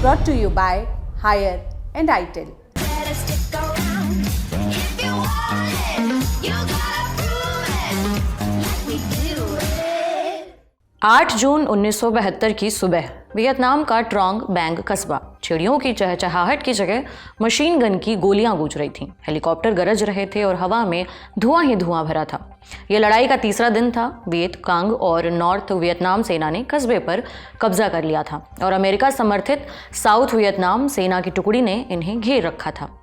brought to you by Hire and ITIL. 8 जून 1972 की सुबह Vietnam का ट्रोंग बैंग कस्बा। चिड़ियों की चहचहाहट की जगह मशीन गन की गोलियां गूंज रही थीं। हेलीकॉप्टर गरज रहे थे और हवा में धुआं ही धुआं भरा था। यह लड़ाई का तीसरा दिन था। वियत कांग और नॉर्थ वियतनाम सेना ने कस्बे पर कब्जा कर लिया था और अमेरिका समर्थित साउथ वियतनाम सेना की टुकड़ी ने इन्हें घेर रखा था।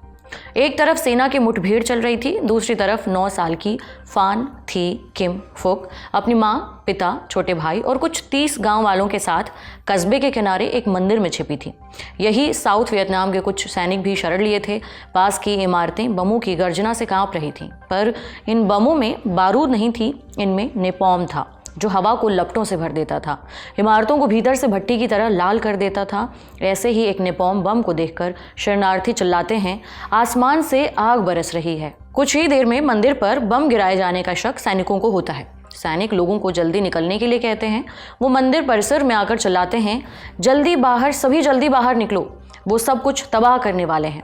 एक तरफ सेना की मुठभेड़ चल रही थी, दूसरी तरफ 9 साल की फान थी किम फुक अपनी माँ, पिता, छोटे भाई और कुछ 30 गांव वालों के साथ कस्बे के किनारे एक मंदिर में छिपी थी। यही साउथ वियतनाम के कुछ सैनिक भी शरण लिए थे। पास की इमारतें बमों की गर्जना से कांप रही थीं, पर इन बमों में बारूद नहीं थी, इनमें नेपॉम था जो हवा को लपटों से भर देता था, इमारतों को भीतर से भट्टी की तरह लाल कर देता था। ऐसे ही एक नेपॉम बम को देखकर शरणार्थी चिल्लाते हैं, आसमान से आग बरस रही है। कुछ ही देर में मंदिर पर बम गिराए जाने का शक सैनिकों को होता है। सैनिक लोगों को जल्दी निकलने के लिए कहते हैं। वो मंदिर परिसर में आकर चिल्लाते हैं, जल्दी बाहर, सभी जल्दी बाहर निकलो, वो सब कुछ तबाह करने वाले हैं।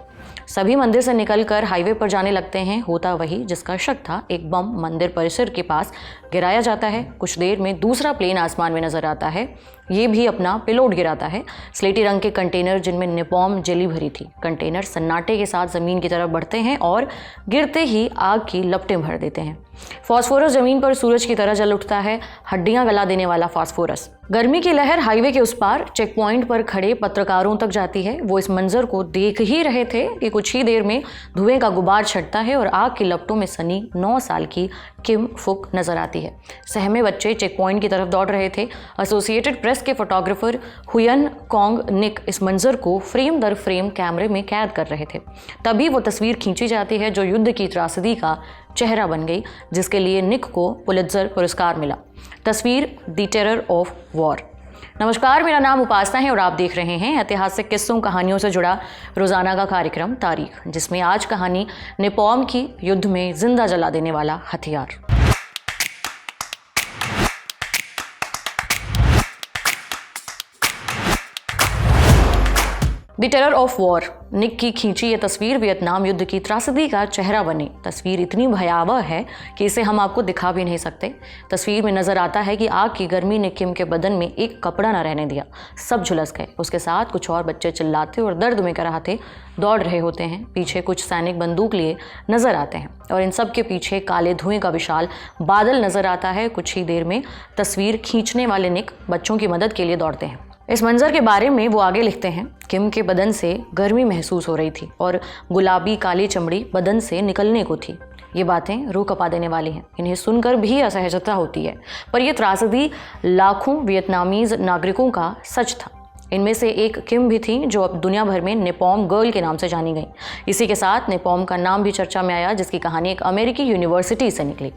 सभी मंदिर से निकलकर हाईवे पर जाने लगते हैं। होता वही जिसका शक था, एक बम मंदिर परिसर के पास गिराया जाता है। कुछ देर में दूसरा प्लेन आसमान में नजर आता है। ये भी अपना पेलोड गिराता है। स्लेटी रंग के कंटेनर जिनमें नेपॉम जेली भरी थी। कंटेनर सन्नाटे के साथ जमीन की तरफ बढ़ते हैं और गिरते ही आग की लपटें भर देते हैं। फास्फोरस जमीन पर सूरज की तरह जल उठता है, हड्डियां गला देने वाला फास्फोरस। गर्मी की लहर हाईवे के उस पार चेक पॉइंट पर खड़े पत्रकारों तक जाती है। वो इस मंजर को देख ही रहे थे कि कुछ ही देर में धुएं का गुबार छटता है और आग की लपटों में सनी 9 साल की किम फुक नजर आती है। सहमे बच्चे चेक पॉइंट की तरफ दौड़ रहे थे। एसोसिएटेड प्रेस के फोटोग्राफर हुयन कॉन्ग निक इस मंजर को फ्रेम दर फ्रेम कैमरे में कैद कर रहे थे। तभी वो तस्वीर खींची जाती है जो युद्ध की त्रासदी का चेहरा बन गई, जिसके लिए निक को पुलित्जर पुरस्कार मिला। तस्वीर द टेरर ऑफ वॉर। नमस्कार, मेरा नाम उपासना है और आप देख रहे हैं ऐतिहासिक किस्सों कहानियों से जुड़ा रोजाना का कार्यक्रम तारीख, जिसमें आज कहानी नेपॉम की, युद्ध में जिंदा जला देने वाला हथियार। The terror of war. Nick की खींची ये तस्वीर वियतनाम युद्ध की त्रासदी का चेहरा बनी। तस्वीर इतनी भयावह है कि इसे हम आपको दिखा भी नहीं सकते। तस्वीर में नजर आता है कि आग की गर्मी ने किम के बदन में एक कपड़ा न रहने दिया। सब झुलस गए। उसके साथ कुछ और बच्चे चिल्लाते और दर्द में कराहते दौड़ रहे होते हैं। पीछे कुछ सैनिक बंदूक लिए नजर आते हैं और इन सब के पीछे काले धुएं का विशाल बादल नजर आता है। कुछ ही देर में तस्वीर खींचने वाले निक बच्चों की मदद के लिए दौड़ते हैं। इस मंजर के बारे में वो आगे लिखते हैं, किम के बदन से गर्मी महसूस हो रही थी और गुलाबी काली चमड़ी बदन से निकलने को थी। ये बातें रूह कपा देने वाली हैं। इन्हें सुनकर भी असहजता होती है, पर यह त्रासदी लाखों वियतनामीज नागरिकों का सच था। इनमें से एक किम भी थी जो अब दुनिया भर में नेपॉम गर्ल के नाम से जानी गई। इसी के साथ नेपॉम का नाम भी चर्चा में आया, जिसकी कहानी एक अमेरिकी यूनिवर्सिटी से निकली।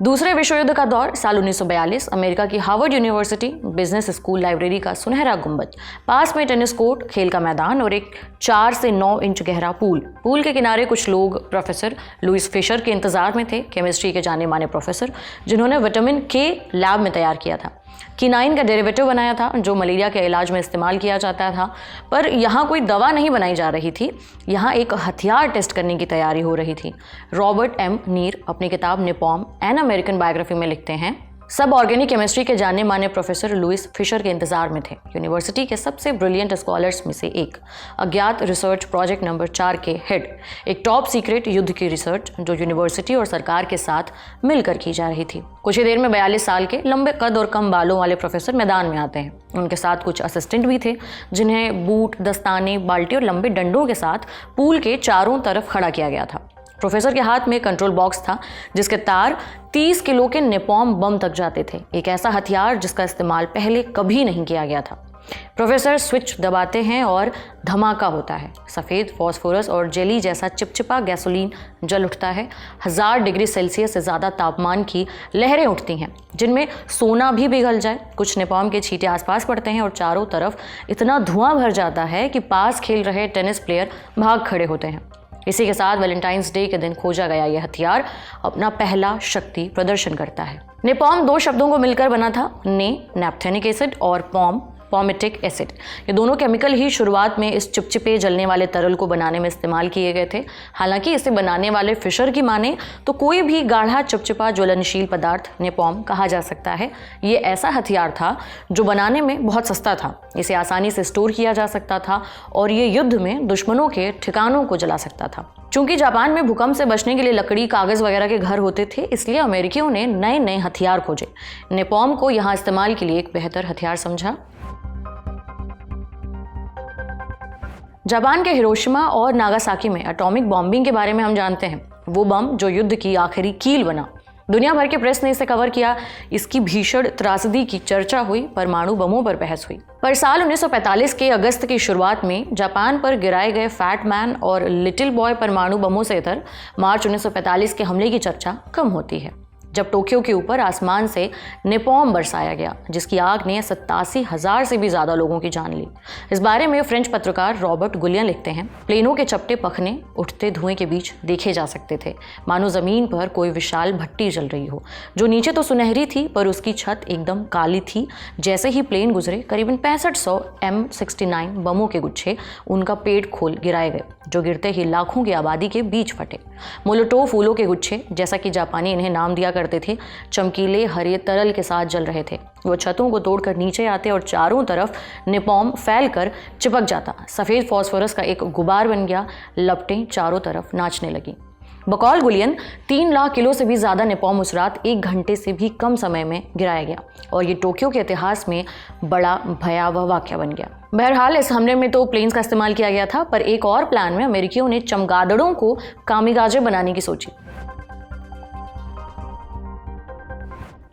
दूसरे विश्व युद्ध का दौर, साल 1942। अमेरिका की Harvard university business school library का सुनहरा गुंबद, पास में टेनिस कोर्ट, खेल का मैदान और एक 4 से 9 इंच गहरा पूल के किनारे कुछ लोग प्रोफेसर लुइस फिशर के इंतजार में थे। केमिस्ट्री के जाने माने प्रोफेसर जिन्होंने विटामिन के लैब में तैयार किया था, किनाइन का डेरिवेटिव बनाया था जो मलेरिया के इलाज में इस्तेमाल किया जाता था। पर यहाँ कोई दवा नहीं बनाई जा रही थी, यहाँ एक हथियार टेस्ट करने की तैयारी हो रही थी। रॉबर्ट एम नीर अपनी किताब नेपॉम एन अमेरिकन बायोग्राफी में लिखते हैं, सब ऑर्गेनिक केमिस्ट्री के जाने माने प्रोफेसर लुइस फिशर के इंतजार में थे। यूनिवर्सिटी के सबसे ब्रिलियंट स्कॉलर्स में से एक, अज्ञात रिसर्च प्रोजेक्ट नंबर 4 के हेड, एक टॉप सीक्रेट युद्ध की रिसर्च जो यूनिवर्सिटी और सरकार के साथ मिलकर की जा रही थी। कुछ ही देर में 42 साल के लंबे कद और कम बालों वाले प्रोफेसर मैदान में आते हैं। उनके साथ कुछ असिस्टेंट भी थे जिन्हें बूट, दस्ताने, बाल्टी और लंबे डंडों के साथ पूल के चारों तरफ खड़ा किया गया था। प्रोफेसर के हाथ में कंट्रोल बॉक्स था जिसके तार 30 किलो के नेपॉम बम तक जाते थे, एक ऐसा हथियार जिसका इस्तेमाल पहले कभी नहीं किया गया था। प्रोफेसर स्विच दबाते हैं और धमाका होता है। सफ़ेद फास्फोरस और जेली जैसा चिपचिपा गैसोलीन जल उठता है। 1000 डिग्री सेल्सियस से ज़्यादा तापमान की लहरें उठती हैं जिनमें सोना भी पिघल जाए। कुछ नेपॉम के छींटे आसपास पड़ते हैं और चारों तरफ इतना धुआं भर जाता है कि पास खेल रहे टेनिस प्लेयर भाग खड़े होते हैं। इसी के साथ वैलेंटाइंस डे के दिन खोजा गया यह हथियार अपना पहला शक्ति प्रदर्शन करता है। नेपॉम 2 शब्दों को मिलकर बना था, नैप्थेनिक एसिड और पॉमिटिक एसिड। ये दोनों केमिकल ही शुरुआत में इस चिपचिपे जलने वाले तरल को बनाने में इस्तेमाल किए गए थे। हालांकि इसे बनाने वाले फिशर की माने तो कोई भी गाढ़ा चिपचिपा ज्वलनशील पदार्थ नेपॉम कहा जा सकता है। ये ऐसा हथियार था जो बनाने में बहुत सस्ता था, इसे आसानी से स्टोर किया जा सकता था और ये युद्ध में दुश्मनों के ठिकानों को जला सकता था। चूंकि जापान में भूकंप से बचने के लिए लकड़ी, कागज वगैरह के घर होते थे, इसलिए अमेरिकियों ने नए नए हथियार खोजे। नेपॉम को यहाँ इस्तेमाल के लिए एक बेहतर हथियार समझा। जापान के हिरोशिमा और नागासाकी में एटॉमिक बॉम्बिंग के बारे में हम जानते हैं। वो बम जो युद्ध की आखिरी कील बना। दुनिया भर के प्रेस ने इसे कवर किया। इसकी भीषण त्रासदी की चर्चा हुई, परमाणु बमों पर बहस हुई। पर साल 1945 के अगस्त की शुरुआत में जापान पर गिराए गए फैट मैन और लिटिल बॉय परमाणु बमों से इतर मार्च 1945 के हमले की चर्चा कम होती है, जब टोक्यो के ऊपर आसमान से नेपॉम बरसाया गया, जिसकी आग ने 87,000 से भी ज़्यादा लोगों की जान ली। इस बारे में फ्रेंच पत्रकार रॉबर्ट गुलियन लिखते हैं, प्लेनों के चपटे पखने उठते धुएं के बीच देखे जा सकते थे, मानो ज़मीन पर कोई विशाल भट्टी जल रही हो, जो नीचे तो सुनहरी थी पर उसकी छत एकदम काली थी। जैसे ही प्लेन गुजरे, करीबन 6500 M69 बमों के गुच्छे उनका पेट खोल गिराए गए, जो गिरते ही लाखों की आबादी के बीच फटे। मोलोटोव फूलों के गुच्छे, जैसा कि जापानी इन्हें नाम दिया करते थे, चमकीले हरे तरल के साथ जल रहे थे। वो छतों को तोड़कर नीचे आते और चारों तरफ नेपॉम फैलकर चिपक जाता। सफ़ेद फॉस्फोरस का एक गुबार बन गया। लपटें चारों तरफ नाचने लगी। बकौल गुलियन 3 लाख किलो से भी ज़्यादा नेपॉम उस रात 1 घंटे से भी कम समय में गिराया गया और ये टोक्यो के इतिहास में बड़ा भयावह वाक़या बन गया। बहरहाल इस हमले में तो प्लेन्स का इस्तेमाल किया गया था, पर एक और प्लान में अमेरिकियों ने चमगादड़ों को कामिकाजे बनाने की सोची।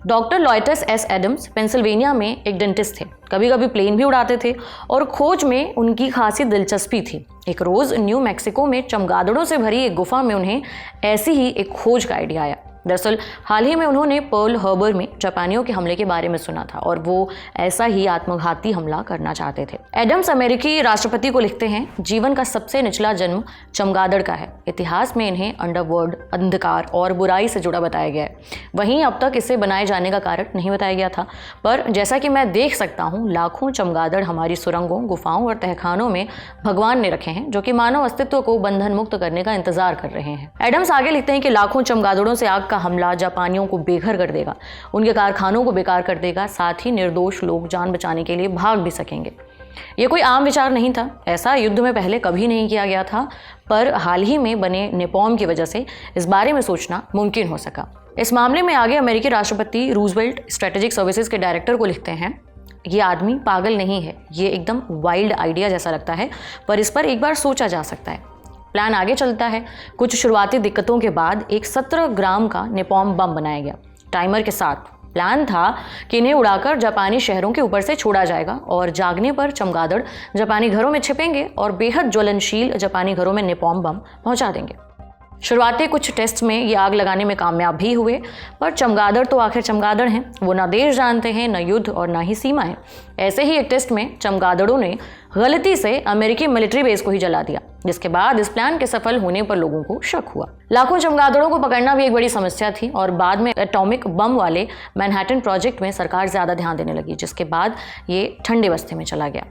डॉक्टर लॉयटस एस एडम्स पेंसिल्वेनिया में एक डेंटिस्ट थे। कभी कभी प्लेन भी उड़ाते थे और खोज में उनकी खासी दिलचस्पी थी। एक रोज़ न्यू मैक्सिको में चमगादड़ों से भरी एक गुफा में उन्हें ऐसी ही एक खोज का आइडिया आया। दरअसल हाल ही में उन्होंने पर्ल हार्बर में जापानियों के हमले के बारे में सुना था और वो ऐसा ही आत्मघाती हमला करना चाहते थे। एडम्स अमेरिकी राष्ट्रपति को लिखते हैं, जीवन का सबसे निचला जन्म चमगादड़ का है। इतिहास में इन्हें अंडरवर्ल्ड, अंधकार और बुराई से जुड़ा बताया गया है। वहीं अब तक इसे बनाए जाने का कारण नहीं बताया गया था, पर जैसा कि मैं देख सकता हूँ, लाखों चमगादड़ हमारी सुरंगों, गुफाओं और तहखानों में भगवान ने रखे हैं, जो कि मानव अस्तित्व को बंधन मुक्त करने का इंतजार कर रहे हैं। एडम्स आगे लिखते हैं कि लाखों चमगादड़ों से आग हमला जापानियों को बेघर कर देगा, उनके कारखानों को बेकार कर देगा, साथ ही निर्दोष लोग जान बचाने के लिए भाग भी सकेंगे। ये कोई आम विचार नहीं था, ऐसा युद्ध में पहले कभी नहीं किया गया था, पर हाल ही में बने नेपॉम की वजह से इस बारे में सोचना मुमकिन हो सका। इस मामले में आगे अमेरिकी राष्ट्रपति रूजवेल्ट स्ट्रेटेजिक सर्विसेज के डायरेक्टर को लिखते हैं, ये आदमी पागल नहीं है, ये एकदम वाइल्ड आइडिया जैसा लगता है, पर इस पर एक बार सोचा जा सकता है। प्लान आगे चलता है। कुछ शुरुआती दिक्कतों के बाद एक 17 ग्राम का नेपॉम बम बनाया गया, टाइमर के साथ। प्लान था कि इन्हें उड़ाकर जापानी शहरों के ऊपर से छोड़ा जाएगा और जागने पर चमगादड़ जापानी घरों में छिपेंगे और बेहद ज्वलनशील जापानी घरों में नेपॉम बम पहुंचा देंगे। शुरुआती कुछ टेस्ट में ये आग लगाने में कामयाब भी हुए, पर चमगादड़ तो आखिर चमगादड़ हैं, वो ना देश जानते हैं, न युद्ध और ना ही सीमा है। ऐसे ही एक टेस्ट में चमगादड़ों ने गलती से अमेरिकी मिलिट्री बेस को ही जला दिया, जिसके बाद इस प्लान के सफल होने पर लोगों को शक हुआ। लाखों चमगादड़ों को पकड़ना भी एक बड़ी समस्या थी और बाद में एटॉमिक बम वाले मैनहट्टन प्रोजेक्ट में सरकार ज़्यादा ध्यान देने लगी, जिसके बाद ये ठंडे बस्ते में चला गया।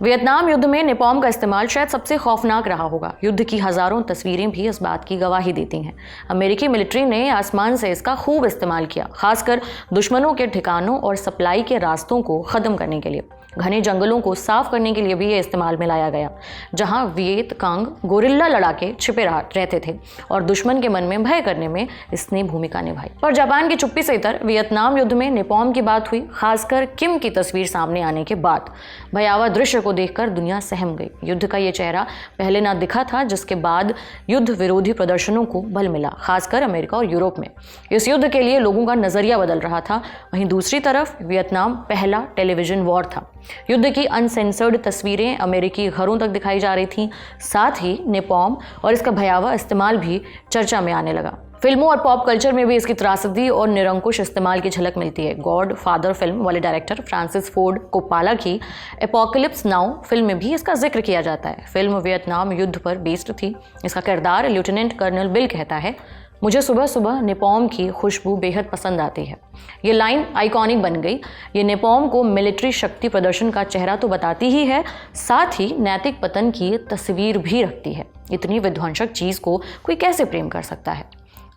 वियतनाम युद्ध में नेपॉम का इस्तेमाल शायद सबसे खौफनाक रहा होगा। युद्ध की हज़ारों तस्वीरें भी इस बात की गवाही देती हैं। अमेरिकी मिलिट्री ने आसमान से इसका खूब इस्तेमाल किया, खासकर दुश्मनों के ठिकानों और सप्लाई के रास्तों को ख़त्म करने के लिए। घने जंगलों को साफ करने के लिए भी ये इस्तेमाल में लाया गया, जहां वियत कांग गोरिल्ला लड़ाके छिपे रहते थे और दुश्मन के मन में भय करने में इसने भूमिका निभाई। पर जापान की चुप्पी से इतर वियतनाम युद्ध में नेपॉम की बात हुई, खासकर किम की तस्वीर सामने आने के बाद। भयावह दृश्य को देखकर दुनिया सहम गई। युद्ध का ये चेहरा पहले ना दिखा था, जिसके बाद युद्ध विरोधी प्रदर्शनों को बल मिला, खासकर अमेरिका और यूरोप में। इस युद्ध के लिए लोगों का नजरिया बदल रहा था। वहीं दूसरी तरफ वियतनाम पहला टेलीविजन वॉर था। युद्ध की अनसेंसर्ड तस्वीरें अमेरिकी घरों तक दिखाई जा रही थीं। साथ ही नेपॉम और इसका भयावह इस्तेमाल भी चर्चा में आने लगा। फिल्मों और पॉप कल्चर में भी इसकी त्रासदी और निरंकुश इस्तेमाल की झलक मिलती है। गॉड फादर फिल्म वाले डायरेक्टर फ्रांसिस फोर्ड कोप्पाला की एपोकलिप्स नाउ फिल्म में भी इसका जिक्र किया जाता है। फिल्म वियतनाम युद्ध पर बेस्ड थी। इसका किरदार लेफ्टिनेंट कर्नल बिल कहता है, मुझे सुबह सुबह नेपॉम की खुशबू बेहद पसंद आती है। ये लाइन आइकॉनिक बन गई। ये नेपॉम को मिलिट्री शक्ति प्रदर्शन का चेहरा तो बताती ही है, साथ ही नैतिक पतन की तस्वीर भी रखती है। इतनी विध्वंसक चीज़ को कोई कैसे प्रेम कर सकता है।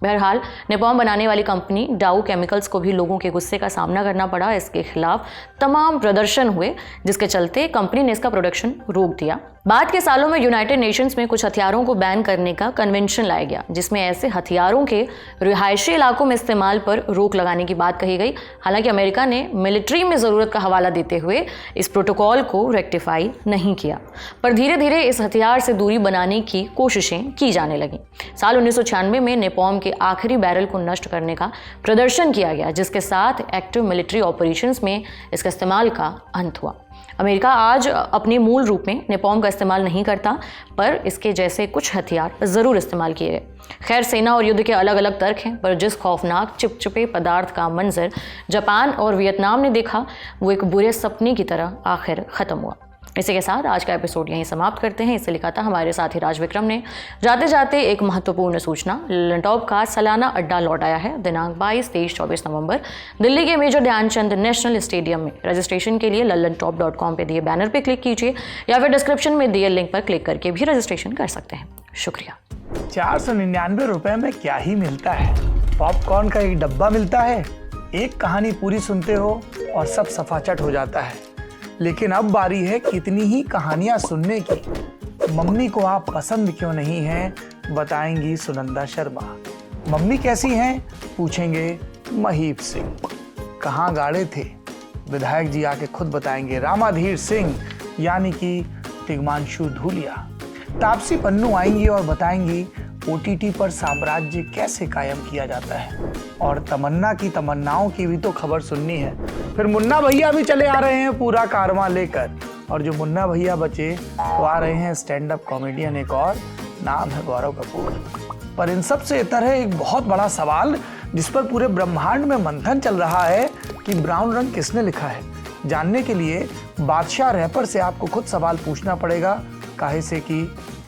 बहरहाल नेपॉम बनाने वाली कंपनी डाउ केमिकल्स को भी लोगों के गुस्से का सामना करना पड़ा। इसके खिलाफ तमाम प्रदर्शन हुए, जिसके चलते कंपनी ने इसका प्रोडक्शन रोक दिया। बाद के सालों में यूनाइटेड नेशंस में कुछ हथियारों को बैन करने का कन्वेंशन लाया गया, जिसमें ऐसे हथियारों के रिहायशी इलाकों में इस्तेमाल पर रोक लगाने की बात कही गई। हालांकि अमेरिका ने मिलिट्री में ज़रूरत का हवाला देते हुए इस प्रोटोकॉल को रेक्टिफाई नहीं किया, पर धीरे धीरे इस हथियार से दूरी बनाने की कोशिशें की जाने लगीं। साल 1996 में नेपॉम के आखिरी बैरल को नष्ट करने का प्रदर्शन किया गया, जिसके साथ एक्टिव मिलिट्री ऑपरेशंस में इसका इस्तेमाल का अंत हुआ। अमेरिका आज अपने मूल रूप में नेपॉम का इस्तेमाल नहीं करता, पर इसके जैसे कुछ हथियार ज़रूर इस्तेमाल किए गए। खैर, सेना और युद्ध के अलग अलग तर्क हैं, पर जिस खौफनाक चिपचिपे पदार्थ का मंजर जापान और वियतनाम ने देखा, वो एक बुरे सपने की तरह आखिर ख़त्म हुआ। इसी के साथ आज का एपिसोड यहीं समाप्त करते हैं। इसे लिखा था हमारे साथी राज विक्रम ने। जाते जाते एक महत्वपूर्ण सूचना, लल्लन टॉप का सालाना अड्डा लौट आया है। दिनांक 22, 23, 24 नवंबर दिल्ली के मेजर ध्यानचंद नेशनल स्टेडियम में। रजिस्ट्रेशन के लिए lallantop.com पे दिए बैनर पे क्लिक कीजिए या फिर डिस्क्रिप्शन में दिए लिंक पर क्लिक करके भी रजिस्ट्रेशन कर सकते हैं। शुक्रिया। 499 रुपए में क्या ही मिलता है। पॉपकॉर्न का एक डब्बा मिलता है, एक कहानी पूरी सुनते हो और सब सफाचट हो जाता है। लेकिन अब बारी है कितनी ही कहानियां सुनने की। मम्मी को आप पसंद क्यों नहीं हैं, बताएंगी सुनंदा शर्मा। मम्मी कैसी हैं, पूछेंगे महीप सिंह। कहाँ गाड़े थे, विधायक जी आके खुद बताएंगे रामाधीर सिंह यानी कि तिग्मांशु धूलिया। तापसी पन्नू आएंगी और बताएंगी OTT पर साम्राज्य कैसे कायम किया जाता है। और तमन्ना की तमन्नाओं की भी तो खबर सुननी है। फिर मुन्ना भैया भी चले आ रहे हैं पूरा कारवां लेकर, और जो मुन्ना भैया बचे तो आ रहे हैं स्टैंड अप कॉमेडियन, एक और नाम है गौरव कपूर। पर इन सब से इतर है एक बहुत बड़ा सवाल, जिस पर पूरे ब्रह्मांड में मंथन चल रहा है कि ब्राउन रंग किसने लिखा है। जानने के लिए बादशाह रैपर से आपको खुद सवाल पूछना पड़ेगा, काहे से कि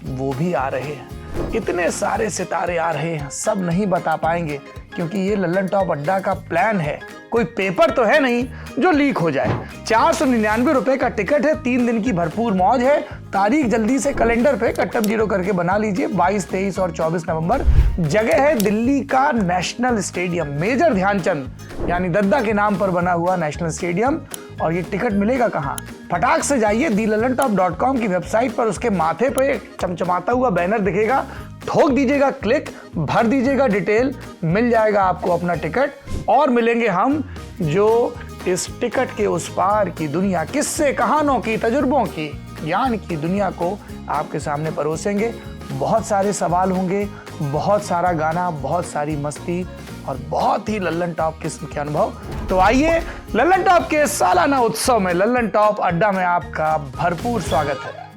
वो भी आ रहे हैं। इतने सारे सितारे आ रहे हैं, सब नहीं बता पाएंगे, क्योंकि ये लल्लन टॉप अड्डा का प्लान है। कोई पेपर तो है नहीं जो लीक हो जाए। 499 रुपए का टिकट है, 3 दिन की भरपूर मौज है। तारीख जल्दी से कैलेंडर पे कट्टम जीरो करके बना लीजिए। 22, 23 और 24 नवंबर। जगह है दिल्ली का नेशनल स्टेडियम, मेजर ध्यानचंद यानी दद्दा के नाम पर बना हुआ नेशनल स्टेडियम। और ये टिकट मिलेगा कहाँ? फटाक से जाइए thelallantop.com की वेबसाइट पर, उसके माथे पे चमचमाता हुआ बैनर दिखेगा, ठोक दीजिएगा क्लिक, भर दीजिएगा डिटेल, मिल जाएगा आपको अपना टिकट। और मिलेंगे हम जो इस टिकट के उस पार की दुनिया, किस्से कहानों की, तजुर्बों की, ज्ञान की दुनिया को आपके सामने परोसेंगे। बहुत सारे सवाल होंगे, बहुत सारा गाना, बहुत सारी मस्ती और बहुत ही लल्लन टॉप किस्म के अनुभव। तो आइए, लल्लन टॉप के सालाना उत्सव में लल्लन टॉप अड्डा में आपका भरपूर स्वागत है।